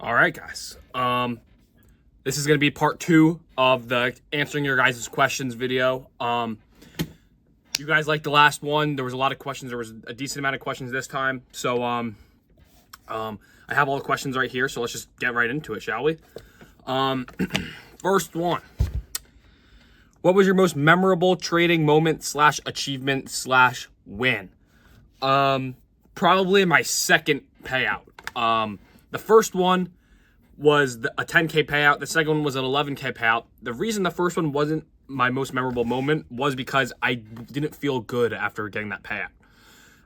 All right, guys. This is going to be part 2 of the answering your guys' questions video. You guys liked the last one. There was a lot of questions. There was a decent amount of questions this time. So I have all the questions right here. So let's just get right into it, shall we? First one. What was your most memorable trading moment / achievement / win? Probably my second payout. The first one was a 10K payout. The second one was an 11K payout. The reason the first one wasn't my most memorable moment was because I didn't feel good after getting that payout.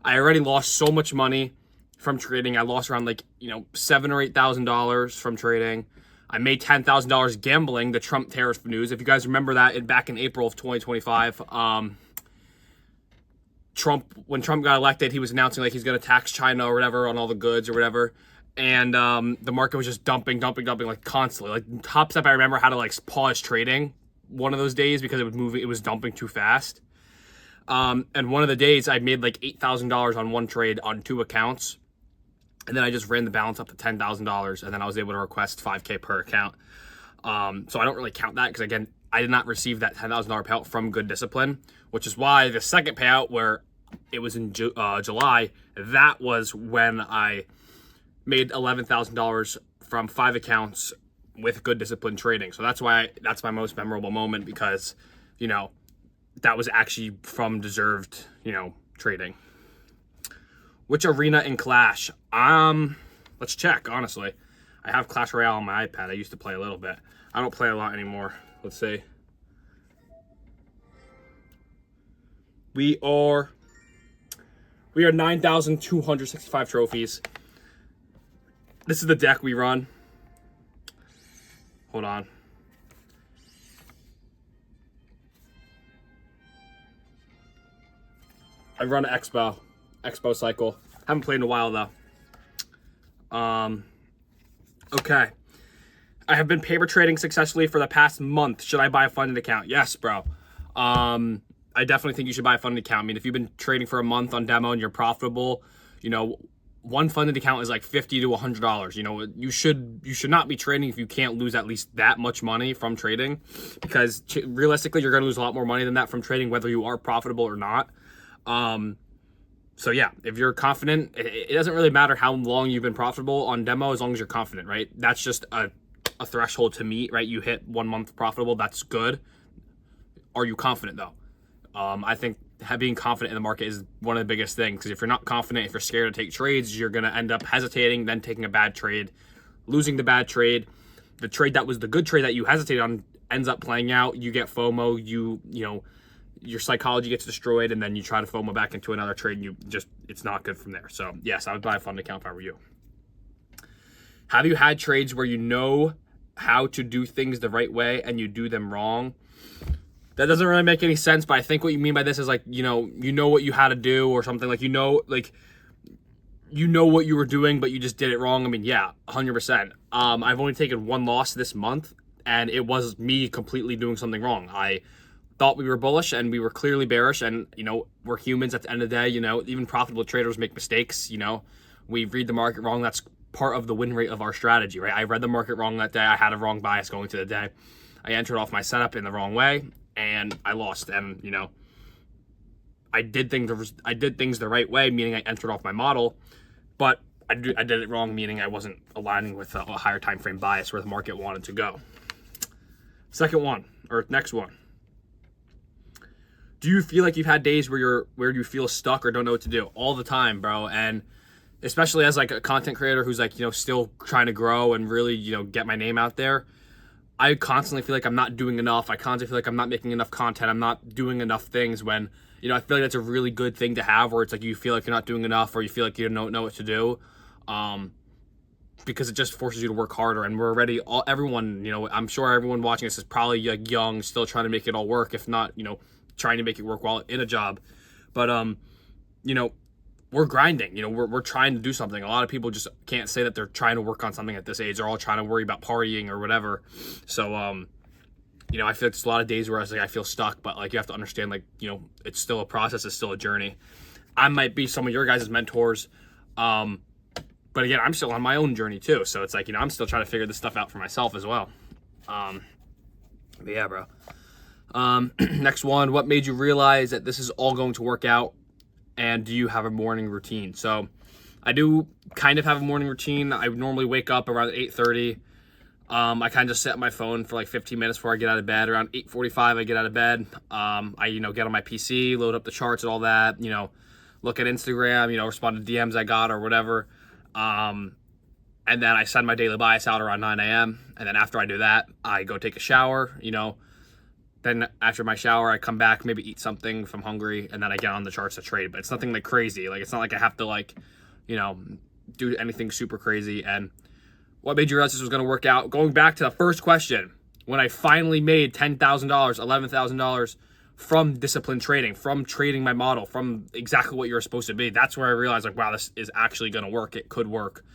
I already lost so much money from trading. I lost around $7,000 or $8,000 from trading. I made $10,000 gambling the Trump tariff news. If you guys remember that, back in April of 2025, when Trump got elected, he was announcing he's going to tax China or whatever on all the goods or whatever. And the market was just dumping constantly. Top Step, I remember, had to pause trading one of those days because it was dumping too fast. And one of the days I made $8,000 on one trade on 2 accounts. And then I just ran the balance up to $10,000, and then I was able to request 5K per account. So I don't really count that because, again, I did not receive that $10,000 payout from Good Discipline, which is why the second payout, where it was in July, that was when I made $11,000 from 5 accounts with Good Discipline trading. So that's my most memorable moment, because, that was actually from deserved, trading. Which arena in Clash? Let's check, honestly. I have Clash Royale on my iPad. I used to play a little bit. I don't play a lot anymore. Let's see. We are 9,265 trophies. This is the deck we run. Hold on. I run an Expo cycle. Haven't played in a while though. Okay. I have been paper trading successfully for the past month. Should I buy a funded account? Yes, bro. I definitely think you should buy a funded account. I mean, if you've been trading for a month on demo and you're profitable, one funded account is $50 to $100. You should not be trading if you can't lose at least that much money from trading, because realistically, you're going to lose a lot more money than that from trading, whether you are profitable or not. So yeah, if you're confident, it doesn't really matter how long you've been profitable on demo, as long as you're confident, right? That's just a threshold to meet, right? You hit 1 month profitable, that's good. Are you confident though? I think being confident in the market is one of the biggest things, because if you're not confident, if you're scared to take trades, you're going to end up hesitating, then taking a bad trade, losing the bad trade. The trade that was the good trade that you hesitated on ends up playing out. You get FOMO, your psychology gets destroyed, and then you try to FOMO back into another trade, and it's not good from there. So yes, I would buy a fund account if I were you. Have you had trades where you know how to do things the right way and you do them wrong? That doesn't really make any sense, but I think what you mean by this is you know what you had to do, or something you know what you were doing, but you just did it wrong. I mean, yeah, 100%. I've only taken 1 loss this month, and it was me completely doing something wrong. I thought we were bullish and we were clearly bearish, and we're humans at the end of the day. Even profitable traders make mistakes. We read the market wrong. That's part of the win rate of our strategy, right? I read the market wrong that day. I had a wrong bias going to the day. I entered off my setup in the wrong way, and I lost. And I did things the right way, meaning I entered off my model, but I did it wrong, meaning I wasn't aligning with a higher time frame bias where the market wanted to go. Next one. Do you feel like you've had days where you feel stuck or don't know what to do? All the time, bro. And especially as a content creator who's still trying to grow and really get my name out there, I constantly feel like I'm not doing enough. I constantly feel like I'm not making enough content. I'm not doing enough things, when I feel like that's a really good thing to have, where it's you feel like you're not doing enough, or you feel like you don't know what to do, because it just forces you to work harder. And we're already everyone, I'm sure everyone watching this is probably young, still trying to make it all work, if not trying to make it work while in a job. But we're grinding, we're trying to do something. A lot of people just can't say that they're trying to work on something at this age. They're all trying to worry about partying or whatever. So I feel like there's a lot of days where I feel stuck, but you have to understand, it's still a process, it's still a journey. I might be some of your guys' mentors, But again, I'm still on my own journey too. So it's like, I'm still trying to figure this stuff out for myself as well. But yeah, bro. Next one, what made you realize that this is all going to work out? And do you have a morning routine? So I do kind of have a morning routine. I normally wake up around 8:30. I kind of just set my phone for like 15 minutes before I get out of bed. Around 8:45, I get out of bed. I, get on my PC, load up the charts and all that, look at Instagram, respond to DMs I got or whatever. And then I send my daily bias out around 9 a.m. And then after I do that, I go take a shower, Then after my shower, I come back, maybe eat something if I'm hungry, and then I get on the charts to trade. But it's nothing like crazy. Like, it's not like I have to do anything super crazy. And what made you realize this was going to work out? Going back to the first question, when I finally made $10,000, $11,000 from disciplined trading, from trading my model, from exactly what you're supposed to be, that's where I realized, like, wow, this is actually going to work. It could work.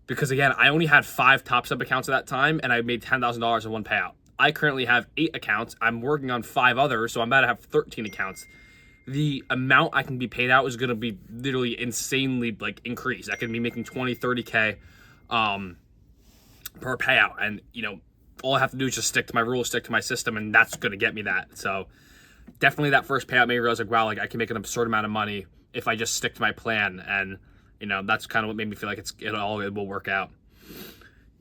Because again, I only had 5 Top Step accounts at that time, and I made $10,000 in one payout. I currently have 8 accounts. I'm working on 5 others, so I'm about to have 13 accounts. The amount I can be paid out is going to be literally insanely increased. I can be making 20, 30K per payout. And, all I have to do is just stick to my rules, stick to my system, and that's going to get me that. So definitely that first payout made me realize, wow, I can make an absurd amount of money if I just stick to my plan. And, that's kind of what made me feel like it will work out.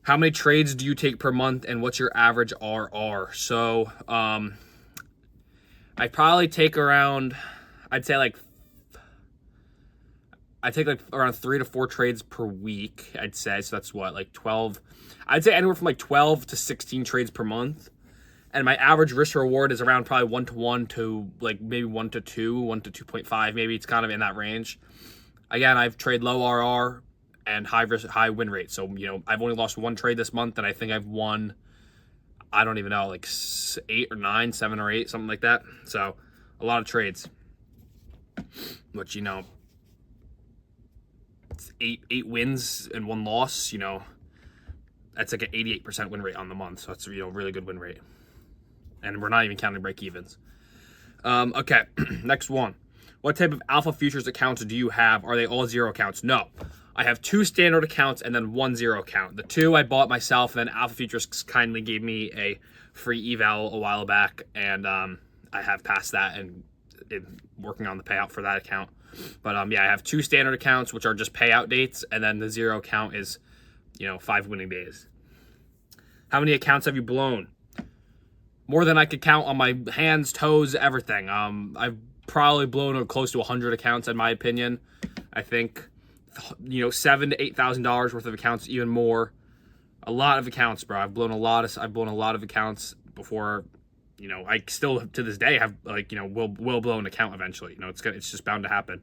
How many trades do you take per month, and what's your average RR? So, I probably take around, I take around 3 to 4 trades per week, I'd say. So that's what, 12, I'd say anywhere from 12 to 16 trades per month. And my average risk reward is around probably 1-to-1 to maybe 1-to-2, 1-to-2.5. Maybe it's kind of in that range. Again, I've traded low RR and high win rate. So, I've only lost 1 trade this month, and I think I've won, I don't even know, 8 or 9, 7 or 8, something like that. So a lot of trades, which, it's 8 wins and 1 loss, that's like an 88% win rate on the month. So it's, really good win rate. And we're not even counting break evens. Okay, next one. What type of alpha futures accounts do you have? Are they all 0 accounts? No. I have 2 standard accounts and then 1 0 account. The 2 I bought myself, and then Alpha Futures kindly gave me a free eval a while back, and I have passed that and working on the payout for that account. But I have 2 standard accounts, which are just payout dates, and then the 0 account is, 5 winning days. How many accounts have you blown? More than I could count on my hands, toes, everything. I've probably blown close to 100 accounts, in my opinion. I think, $7,000 to $8,000 worth of accounts, even more. A lot of accounts, bro. I've blown a lot of accounts before. I still to this day have will blow an account eventually. It's just bound to happen.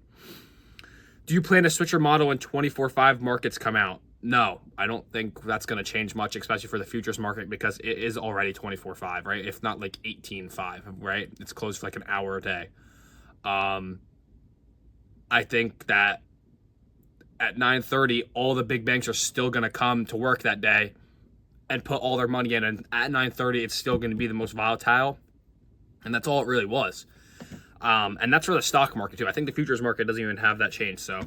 Do you plan to switch your model when 24/5 markets come out? No, I don't think that's going to change much, especially for the futures market, because it is already 24/5, right? If not 18/5, right? It's closed for an hour a day. I think that at 9:30, all the big banks are still going to come to work that day and put all their money in. And at 9:30, it's still going to be the most volatile. And that's all it really was. And that's for the stock market too. I think the futures market doesn't even have that change. So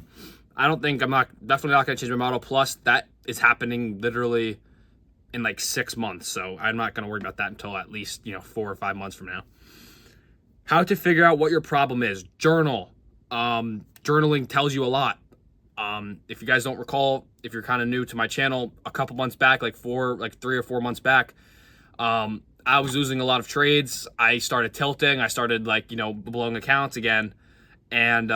I'm definitely not going to change my model. Plus, that is happening literally in 6 months. So I'm not going to worry about that until at least, 4 or 5 months from now. How to figure out what your problem is. Journal. Journaling tells you a lot. If you guys don't recall, if you're kind of new to my channel, a couple months back, 3 or 4 months back, I was losing a lot of trades. I started tilting. I started blowing accounts again. And,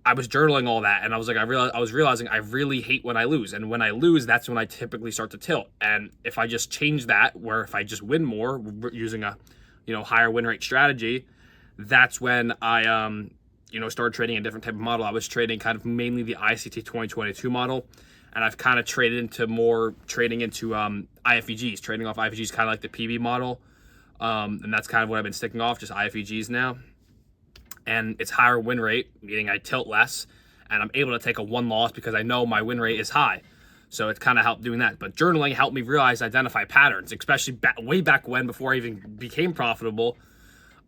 I was journaling all that, and I was realizing I really hate when I lose. And when I lose, that's when I typically start to tilt. And if I just change that, where if I just win more using a, higher win rate strategy, that's when I, started trading a different type of model. I was trading kind of mainly the ICT 2022 model, and I've kind of traded into more trading into IFEGs, trading off IFEGs, kind of like the PB model. And that's kind of what I've been sticking off, just IFEGs now. And it's higher win rate, meaning I tilt less, and I'm able to take a 1 loss because I know my win rate is high. So it kind of helped doing that. But journaling helped me identify patterns, especially way back when, before I even became profitable.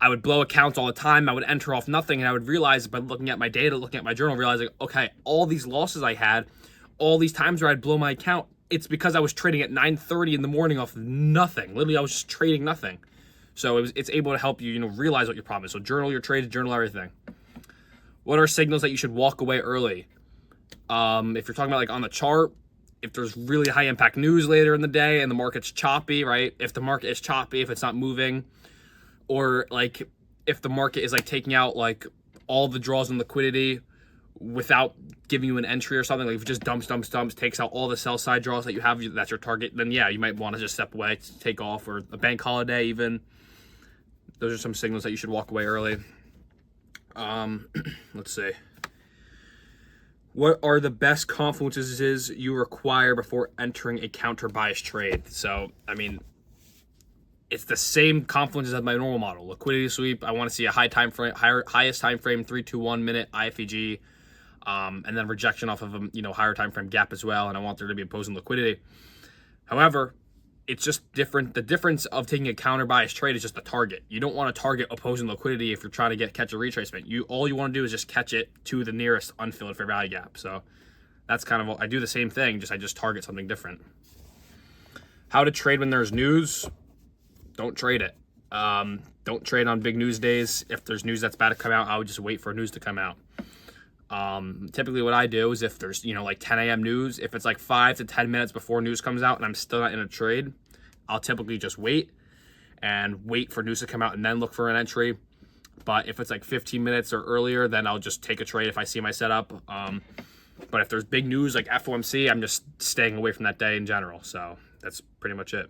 I would blow accounts all the time. I would enter off nothing, and I would realize by looking at my data, looking at my journal, realizing, okay, all these losses I had, all these times where I'd blow my account, it's because I was trading at 9:30 in the morning off nothing. Literally, I was just trading nothing. So it's able to help you, realize what your problem is. So journal your trades, journal everything. What are signals that you should walk away early? If you're talking about like on the chart, if there's really high impact news later in the day and the market's choppy, right? If the market is choppy, if it's not moving, or like if the market is like taking out like all the draws in liquidity without giving you an entry or something, like if it just dumps, takes out all the sell side draws that you have, that's your target, then yeah, you might want to just step away, take off, or a bank holiday even. Those are some signals that you should walk away early. Let's see. What are the best confluences you require before entering a counter bias trade? So, I mean, it's the same confluences as my normal model. Liquidity sweep, I want to see a highest time frame, 3 to 1 minute IFEG, and then rejection off of a higher time frame gap as well, and I want there to be opposing liquidity. However, it's just different. The difference of taking a counter bias trade is just the target. You don't want to target opposing liquidity if you're trying to catch a retracement. All you want to do is just catch it to the nearest unfilled fair value gap. So that's kind of what I do. The same thing, I just target something different. How to trade when there's news? Don't trade it. Don't trade on big news days. If there's news that's about to come out, I would just wait for news to come out. Typically what I do is if there's, like 10 a.m. news, if it's like 5 to 10 minutes before news comes out and I'm still not in a trade, I'll typically just wait for news to come out and then look for an entry. But if it's like 15 minutes or earlier, then I'll just take a trade if I see my setup. But if there's big news like FOMC, I'm just staying away from that day in general. So that's pretty much it.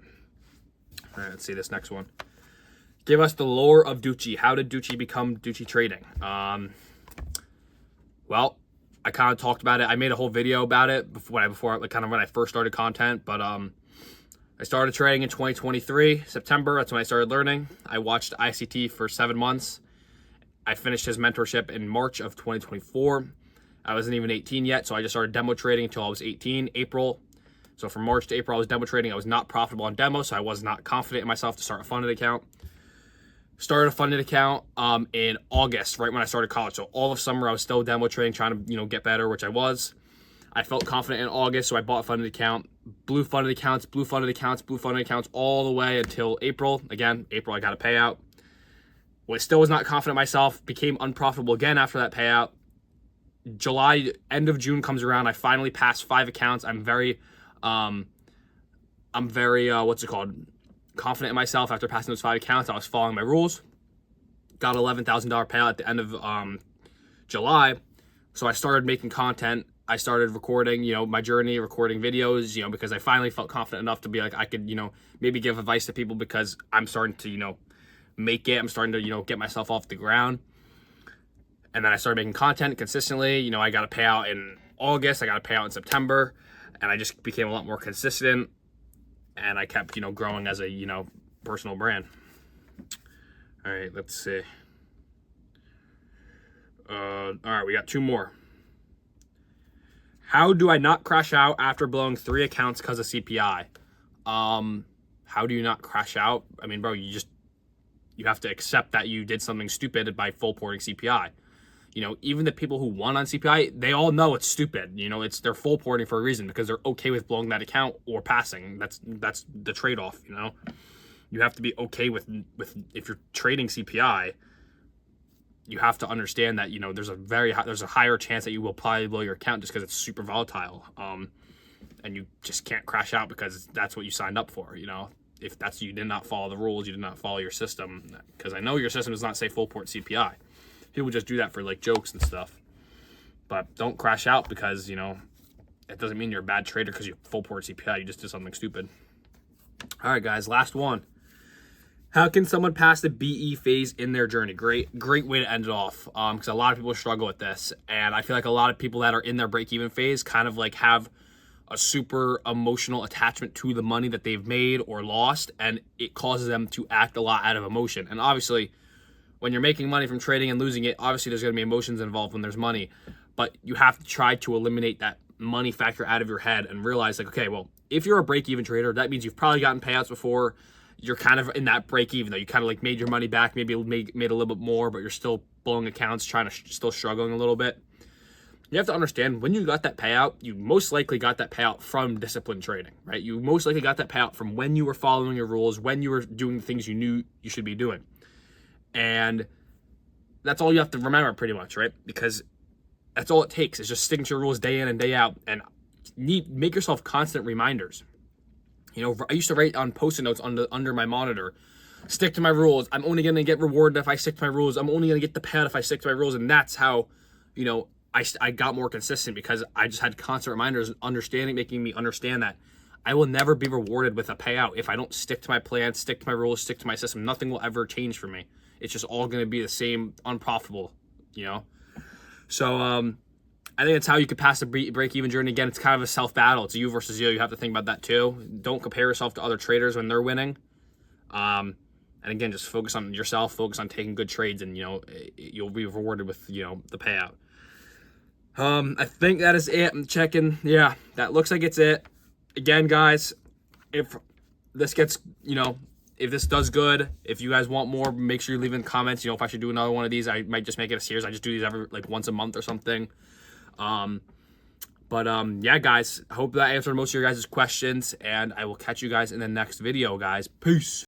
All right, let's see this next one. Give us the lore of Ducci. How did Ducci become Duchi Trading? Well, I kind of talked about it. I made a whole video about it when I first started content. But I started trading in 2023, September. That's when I started learning. I watched ICT for 7 months. I finished his mentorship in March of 2024. I wasn't even 18 yet, so I just started demo trading until I was 18, April. So from March to April, I was demo trading. I was not profitable on demo, so I was not confident in myself to start a funded account. Started a funded account in August, right when I started college. So all of summer, I was still demo trading, trying to get better, which I was. I felt confident in August, so I bought a funded account. Blew funded accounts all the way until April. Again, April, I got a payout. Still was not confident in myself. Became unprofitable again after that payout. July, end of June comes around. I finally passed 5 accounts. I'm very confident in myself after passing those 5 accounts. I was following my rules. Got $11,000 payout at the end of July. So I started making content. I started recording, my journey, recording videos, because I finally felt confident enough to be like, I could, maybe give advice to people because I'm starting to, make it. I'm starting to, get myself off the ground. And then I started making content consistently. I got a payout in August. I got a payout in September. And I just became a lot more consistent. And I kept, growing as a, personal brand. All right, let's see. All right, we got 2 more. How do I not crash out after blowing 3 accounts because of CPI? How do you not crash out? I mean, bro, you have to accept that you did something stupid by full porting CPI. Even the people who won on CPI, they all know it's stupid. They're full porting for a reason because they're okay with blowing that account or passing. That's the trade-off. You have to be okay with if you're trading CPI. You have to understand that there's a higher chance that you will probably blow your account just because it's super volatile. And you just can't crash out because that's what you signed up for. If you did not follow the rules, you did not follow your system. Because I know your system does not say full port CPI. People just do that for like jokes and stuff. But don't crash out because, it doesn't mean you're a bad trader because you full port CPI. You just did something stupid. All right, guys, last one. How can someone pass the BE phase in their journey? Great way to end it off. Because a lot of people struggle with this. And I feel like a lot of people that are in their break-even phase kind of like have a super emotional attachment to the money that they've made or lost. And it causes them to act a lot out of emotion. And obviously, when you're making money from trading and losing it, obviously there's going to be emotions involved when there's money. But you have to try to eliminate that money factor out of your head and realize like, okay, well, if you're a break-even trader, that means you've probably gotten payouts before. you're kind of in that break even though. You kind of like made your money back, maybe made a little bit more, but you're still blowing accounts, trying to still struggling a little bit. You have to understand when you got that payout, you most likely got that payout from disciplined trading, right? You most likely got that payout from when you were following your rules, when you were doing the things you knew you should be doing. And that's all you have to remember pretty much, right? Because that's all it takes is just sticking to your rules day in and day out, and make yourself constant reminders. You know, I used to write on Post-it notes under my monitor, stick to my rules. I'm only going to get rewarded if I stick to my rules. I'm only going to get the payout if I stick to my rules. And that's how, you know, I got more consistent, because I just had constant reminders, making me understand that I will never be rewarded with a payout if I don't stick to my plan, stick to my rules, stick to my system. Nothing will ever change for me. It's just all going to be the same, unprofitable, you know? So, I think that's how you could pass the break-even journey. Again, it's kind of a self-battle. It's you versus you. You have to think about that too. Don't compare yourself to other traders when they're winning. And again, just focus on yourself, focus on taking good trades, and, you know, you'll be rewarded with, you know, the payout. I think that is it. I'm checking. Yeah, that looks like it's it. Again, guys, if this gets, you know, if this does good, if you guys want more, make sure you leave in the comments. You know, if I should do another one of these, I might just make it a series. I just do these every, like, once a month or something. Yeah, guys, I hope that answered most of your guys' questions, and I will catch you guys in the next video, guys. Peace.